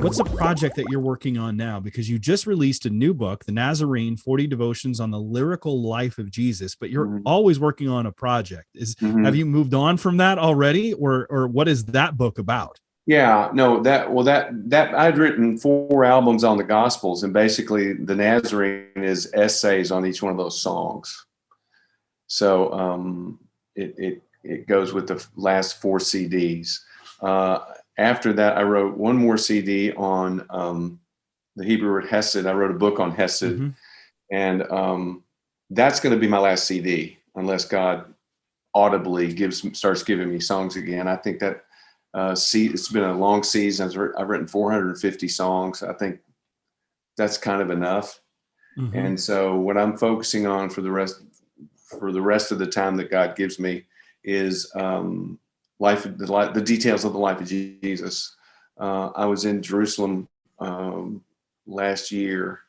What's a project that you're working on now? Because you just released a new book, The Nazarene 40 Devotions on the Lyrical Life of Jesus, but you're Mhm. always working on a project. Have Mhm. you moved on from that already, or what is that book about? Yeah, no, that I'd written 4 albums on the Gospels, and basically the Nazarene is essays on each one of those songs. So it goes with the last 4 CDs. After that, I wrote one more CD on the Hebrew word Hesed. I wrote a book on Hesed, Mm-hmm. and that's going to be my last CD, unless God audibly starts giving me songs again. I think that it's been a long season. I've written 450 songs. I think that's kind of enough. Mm-hmm. And so what I'm focusing on for the rest of the time that God gives me is the details of the life of Jesus. I was in Jerusalem last year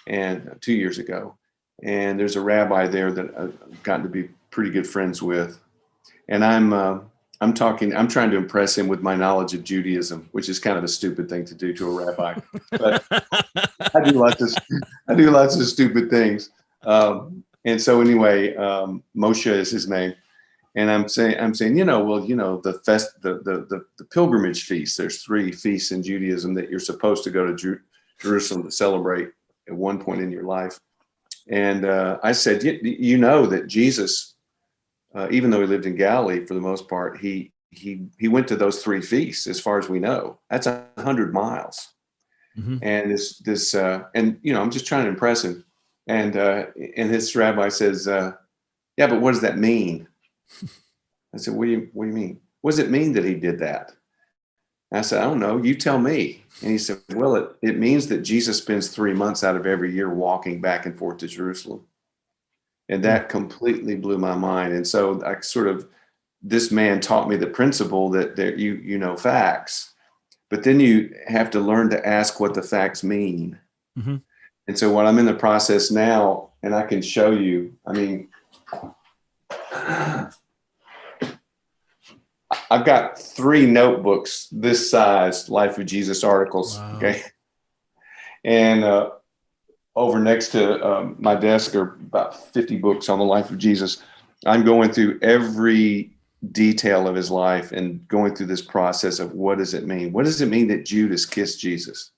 and 2 years ago, and there's a rabbi there that I've gotten to be pretty good friends with, and I'm trying to impress him with my knowledge of Judaism, which is kind of a stupid thing to do to a rabbi, but I do lots of stupid things. And so anyway, Moshe is his name. And I'm saying, the pilgrimage feast, there's 3 feasts in Judaism that you're supposed to go to Jerusalem to celebrate at one point in your life. And I said, you know that Jesus, even though he lived in Galilee for the most part, he went to those 3 feasts, as far as we know. That's 100 miles. Mm-hmm. And I'm just trying to impress him. And his rabbi says, yeah, but what does that mean? I said, what do you mean? What does it mean that he did that? And I said, I don't know. You tell me. And he said, well, it means that Jesus spends 3 months out of every year walking back and forth to Jerusalem. And that completely blew my mind. And so this man taught me the principle that you know facts, but then you have to learn to ask what the facts mean. Mm-hmm. And so what I'm in the process now, and I can show you, I mean, I've got 3 notebooks this size, Life of Jesus articles. Wow. Okay. And over next to my desk are about 50 books on the life of Jesus. I'm going through every detail of his life and going through this process of what does it mean? What does it mean that Judas kissed Jesus?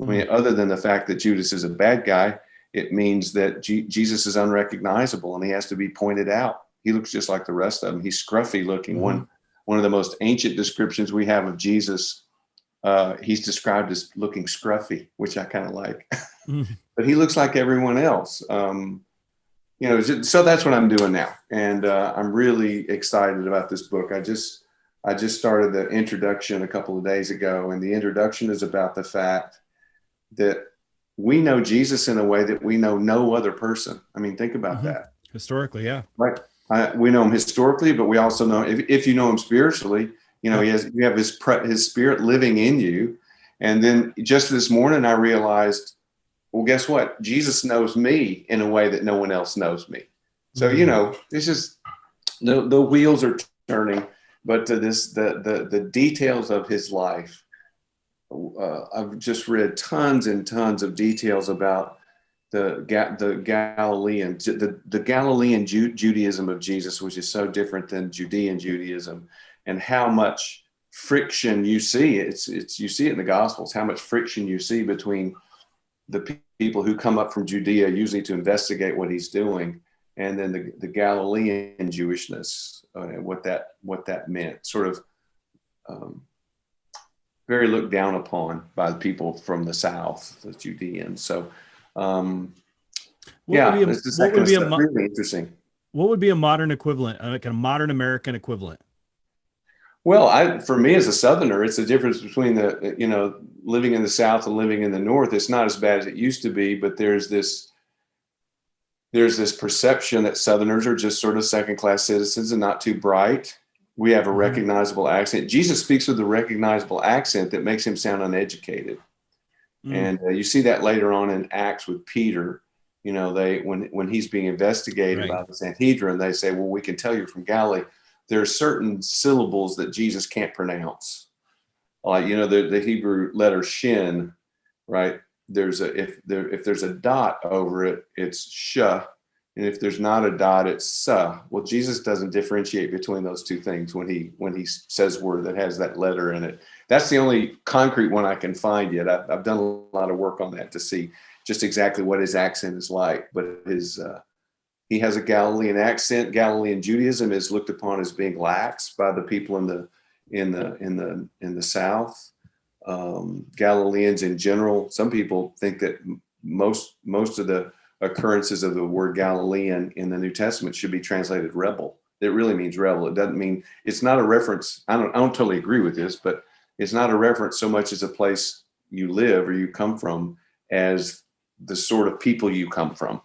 I mean, other than the fact that Judas is a bad guy, it means that Jesus is unrecognizable and he has to be pointed out. He looks just like the rest of them. He's scruffy looking. Mm-hmm. One of the most ancient descriptions we have of Jesus, he's described as looking scruffy, which I kind of like. Mm-hmm. But he looks like everyone else. So that's what I'm doing now. And I'm really excited about this book. I just started the introduction a couple of days ago, and the introduction is about the fact that we know Jesus in a way that we know no other person. I mean, think about that. Historically, yeah. Right. We know him historically, but we also know if you know him spiritually, you have his spirit living in you. And then just this morning, I realized, well, guess what? Jesus knows me in a way that no one else knows me. So, it's just the wheels are turning, but the details of his life. I've just read tons and tons of details about the Galilean Judaism of Jesus, which is so different than Judean Judaism, and how much friction you see. You see it in the Gospels, how much friction you see between the people who come up from Judea, usually to investigate what he's doing, and then the Galilean Jewishness, and what that meant. Sort of very looked down upon by the people from the South, the Judeans. So, it's just that kind of stuff. Really interesting. What would be a modern equivalent, like a modern American equivalent? Well, for me as a Southerner, it's the difference between living in the South and living in the North. It's not as bad as it used to be, but there's this perception that Southerners are just sort of second-class citizens and not too bright. We have a recognizable accent. Jesus speaks with a recognizable accent that makes him sound uneducated. And you see that later on in Acts with Peter. When he's being investigated by the Sanhedrin, they say, well, we can tell you're from Galilee. There are certain syllables that Jesus can't pronounce. like, you know, the Hebrew letter shin, right? If there's a dot over it, it's shah. And if there's not a dot, it's sa. Well, Jesus doesn't differentiate between those two things when he says word that has that letter in it. That's the only concrete one I can find yet. I've done a lot of work on that to see just exactly what his accent is like. But he has a Galilean accent. Galilean Judaism is looked upon as being lax by the people in the South. Galileans in general, some people think that most of the occurrences of the word Galilean in the New Testament should be translated rebel. It really means rebel. It doesn't mean, it's not a reference. I don't totally agree with this, but it's not a reference so much as a place you live or you come from as the sort of people you come from.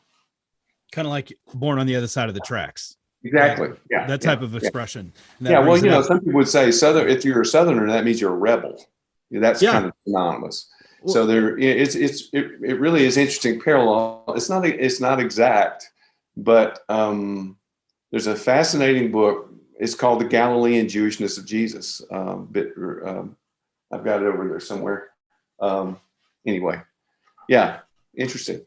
Kind of like born on the other side of the tracks. Exactly. Yeah. That type of expression. Yeah. Well, you know, some people would say Southern, if you're a Southerner, that means you're a rebel. That's kind of synonymous. So it really is interesting parallel. It's not exact, but there's a fascinating book. It's called The Galilean Jewishness of Jesus. I've got it over there somewhere. Anyway, yeah, interesting.